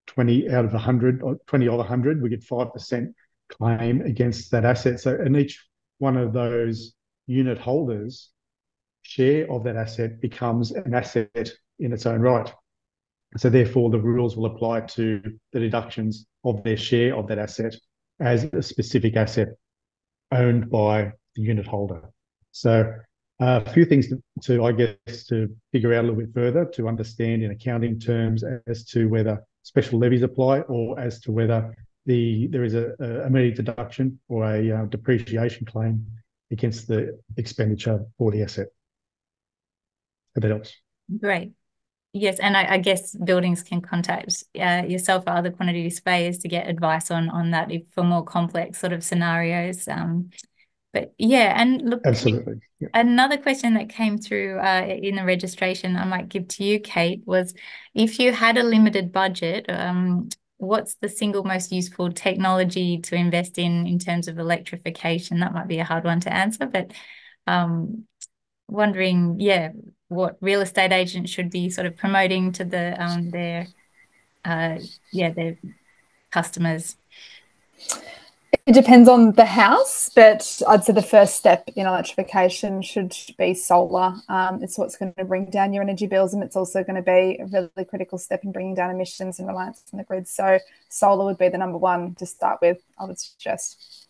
20 out of 100, or 20 of 100, we get 5% claim against that asset. So, and each one of those unit holders' share of that asset becomes an asset in its own right. So therefore, the rules will apply to the deductions of their share of that asset as a specific asset owned by the unit holder. So a few things to, I guess, to figure out a little bit further, to understand in accounting terms as to whether special levies apply, or as to whether there is a immediate deduction or a depreciation claim against the expenditure for the asset. If that helps. Great. Yes, and I guess buildings can contact yourself or other quantity surveyors to get advice on that for more complex sort of scenarios. But yeah, and look, absolutely. Yeah. Another question that came through in the registration, I might give to you, Kate, was if you had a limited budget, what's the single most useful technology to invest in terms of electrification? That might be a hard one to answer, but wondering, yeah, what real estate agents should be sort of promoting to their customers. It depends on the house, but I'd say the first step in electrification should be solar. It's what's going to bring down your energy bills, and it's also going to be a really critical step in bringing down emissions and reliance on the grid. So solar would be the number one to start with, I would suggest.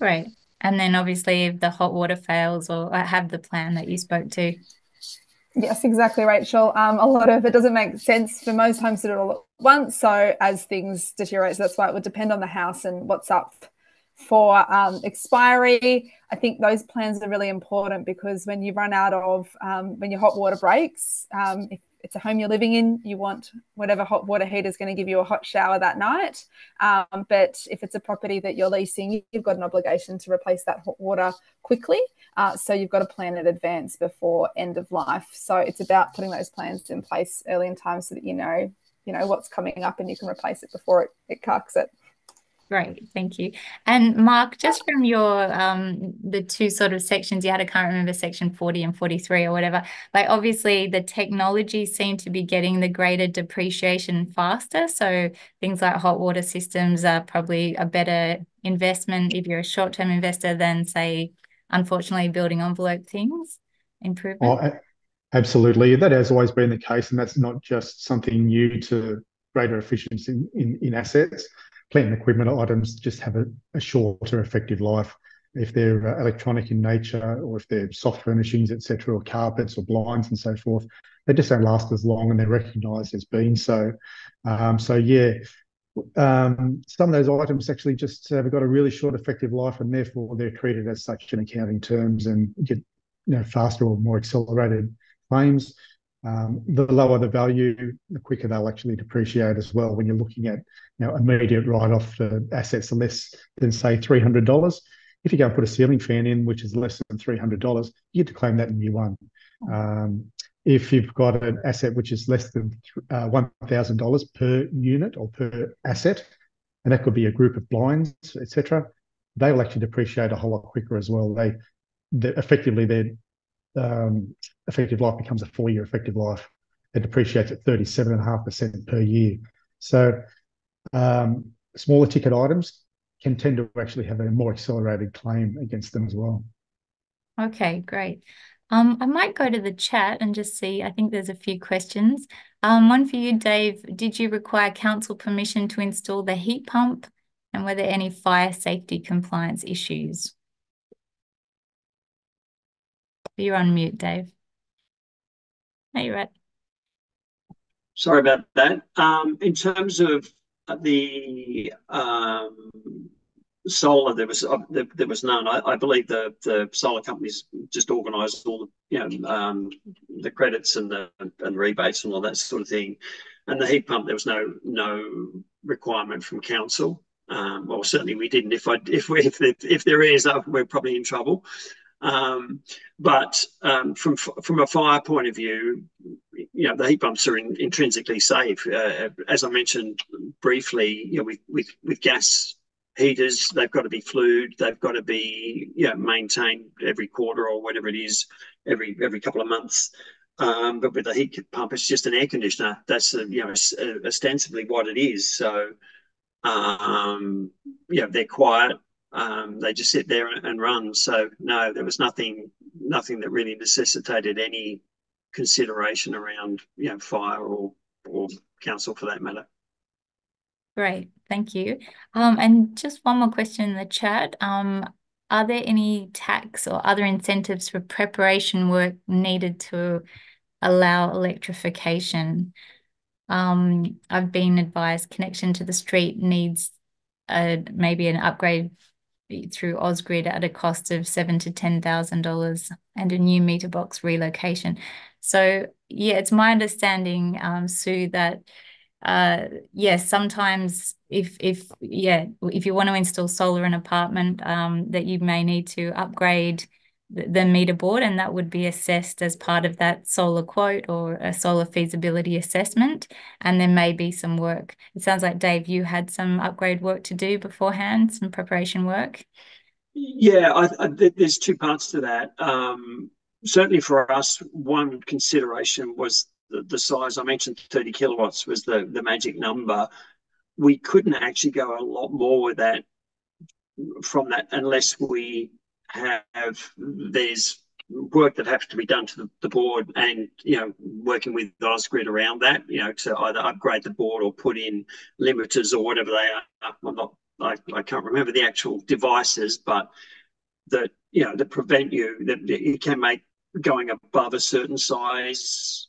Right. And then obviously if the hot water fails, or have the plan that you spoke to. Yes, exactly, Rachel. A lot of it doesn't make sense for most homes to do it all at once. So as things deteriorate, so that's why it would depend on the house and what's up for expiry. I think those plans are really important, because when you run out of, when your hot water breaks, if it's a home you're living in, you want whatever hot water heater is going to give you a hot shower that night. But if it's a property that you're leasing, you've got an obligation to replace that hot water quickly. So you've got to plan in advance before end of life. So it's about putting those plans in place early in time so that you know what's coming up and you can replace it before it carks it. Great, thank you. And Mark, just from your the two sort of sections you had, I can't remember section 40 and 43 or whatever, like obviously the technology seemed to be getting the greater depreciation faster. So things like hot water systems are probably a better investment if you're a short-term investor than, say, unfortunately, building envelope things, improvement. Oh, absolutely. That has always been the case, and that's not just something new to greater efficiency in assets. Plant and equipment items just have a shorter effective life. If they're electronic in nature, or if they're soft furnishings, etc., or carpets or blinds and so forth, they just don't last as long, and they're recognised as being so. Some of those items actually just have got a really short effective life, and therefore they're treated as such in accounting terms and get faster or more accelerated claims. The lower the value, the quicker they'll actually depreciate as well. When you're looking at immediate write-off for assets less than, say, $300, if you go and put a ceiling fan in, which is less than $300, you get to claim that in year one. If you've got an asset which is less than $1,000 per unit or per asset, and that could be a group of blinds, etc., they will actually depreciate a whole lot quicker as well. Effectively, their effective life becomes a 4-year effective life. It depreciates at 37.5% per year. So smaller ticket items can tend to actually have a more accelerated claim against them as well. Okay, great. I might go to the chat and just see. I think there's a few questions. One for you, Dave. Did you require council permission to install the heat pump, and were there any fire safety compliance issues? You're on mute, Dave. No, you're right. Sorry about that. In terms of the solar, there was none. I believe the solar companies just organised all the credits and the rebates and all that sort of thing. And the heat pump, there was no requirement from council. Well, certainly we didn't. If there is, we're probably in trouble. But from a fire point of view, the heat pumps are intrinsically safe. As I mentioned briefly, with gas heaters, they've got to be flued, they've got to be maintained every quarter or whatever it is, every couple of months. But with the heat pump, it's just an air conditioner. That's ostensibly what it is. So they're quiet. They just sit there and run. So no, there was nothing that really necessitated any consideration around fire or council for that matter. Great, thank you. And just one more question in the chat. Are there any tax or other incentives for preparation work needed to allow electrification? I've been advised connection to the street needs maybe an upgrade through Ausgrid at a cost of $7,000 to $10,000 and a new meter box relocation. So yeah, it's my understanding, Sue, that yes, sometimes if you want to install solar in an apartment, that you may need to upgrade the meter board, and that would be assessed as part of that solar quote or a solar feasibility assessment. And there may be some work. It sounds like, Dave, you had some upgrade work to do beforehand, some preparation work. Yeah, there's two parts to that. Certainly for us, one consideration was the size. I mentioned 30 kilowatts was the magic number. We couldn't actually go a lot more with that from that unless we there's work that has to be done to the board, and working with Ausgrid around that, to either upgrade the board or put in limiters or whatever they are. I can't remember the actual devices, but that prevent that you can make going above a certain size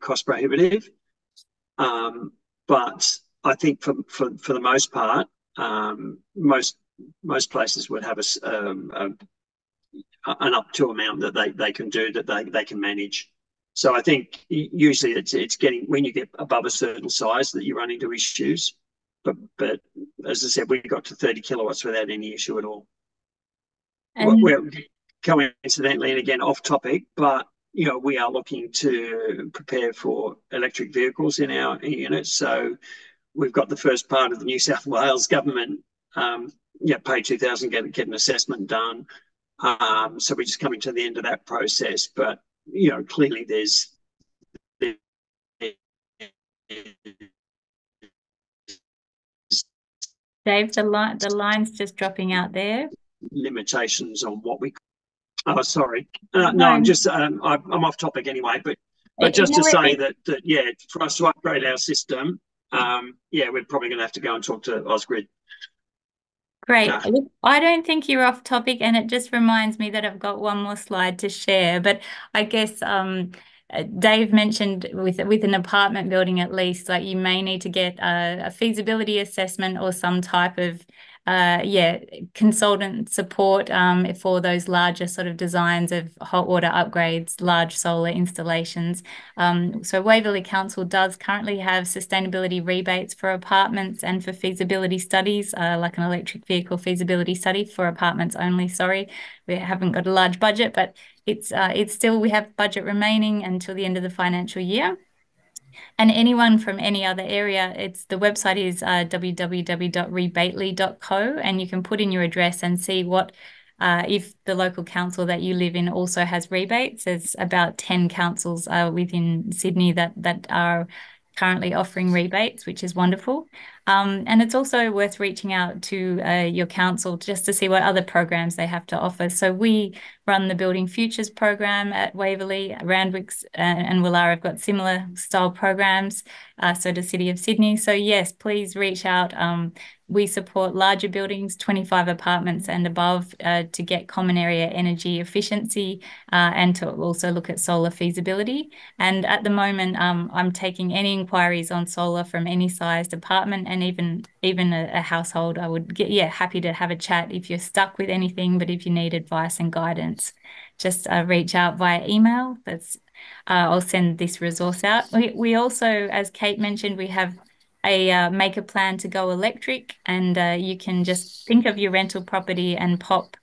cost prohibitive. But I think for the most part, most places would have an up to amount that they can do, that they can manage. So I think usually it's getting, when you get above a certain size, that you run into issues. But as I said, we got to 30 kilowatts without any issue at all. We're coincidentally, and again off topic, but we are looking to prepare for electric vehicles in our units. So we've got the first part of the New South Wales government pay $2,000, get an assessment done. So we're just coming to the end of that process. But clearly there's Dave, the line's just dropping out there. Limitations on what we. Oh, sorry. No, I'm just I'm off topic anyway. But just to say that for us to upgrade our system, we're probably going to have to go and talk to Ausgrid. Great. I don't think you're off topic, and it just reminds me that I've got one more slide to share. But I guess Dave mentioned with an apartment building, at least, like you may need to get a feasibility assessment or some type of consultant support for those larger sort of designs of hot water upgrades, large solar installations. So Waverley Council does currently have sustainability rebates for apartments and for feasibility studies, like an electric vehicle feasibility study for apartments only. Sorry, we haven't got a large budget, but it's still, we have budget remaining until the end of the financial year. And anyone from any other area, the website is www.rebately.co, and you can put in your address and see what if the local council that you live in also has rebates. There's about 10 councils within Sydney that are currently offering rebates, which is wonderful. And it's also worth reaching out to your council just to see what other programs they have to offer. So we run the Building Futures program at Waverley. Randwick's and Willara have got similar style programs, so does City of Sydney. So yes, please reach out we support larger buildings, 25 apartments and above, to get common area energy efficiency, and to also look at solar feasibility. And at the moment, I'm taking any inquiries on solar from any sized apartment, and even a household. I would get happy to have a chat if you're stuck with anything, but if you need advice and guidance, just reach out via email. I'll send this resource out. We also, as Kate mentioned, we have a make a plan to go electric, and you can just think of your rental property and pop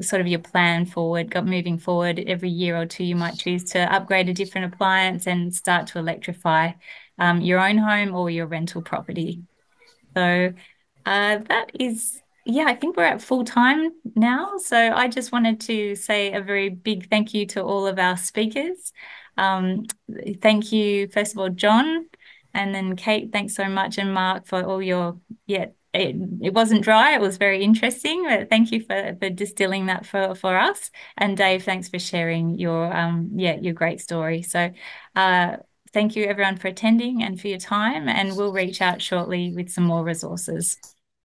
sort of your plan forward, moving forward. Every year or two, you might choose to upgrade a different appliance and start to electrify your own home or your rental property. So that is, I think we're at full time now. So I just wanted to say a very big thank you to all of our speakers. Thank you, first of all, John, and then Kate, thanks so much, and Mark, for all your, it wasn't dry, it was very interesting, but thank you for distilling that for us. And Dave, thanks for sharing your great story. So thank you everyone for attending and for your time, and we'll reach out shortly with some more resources.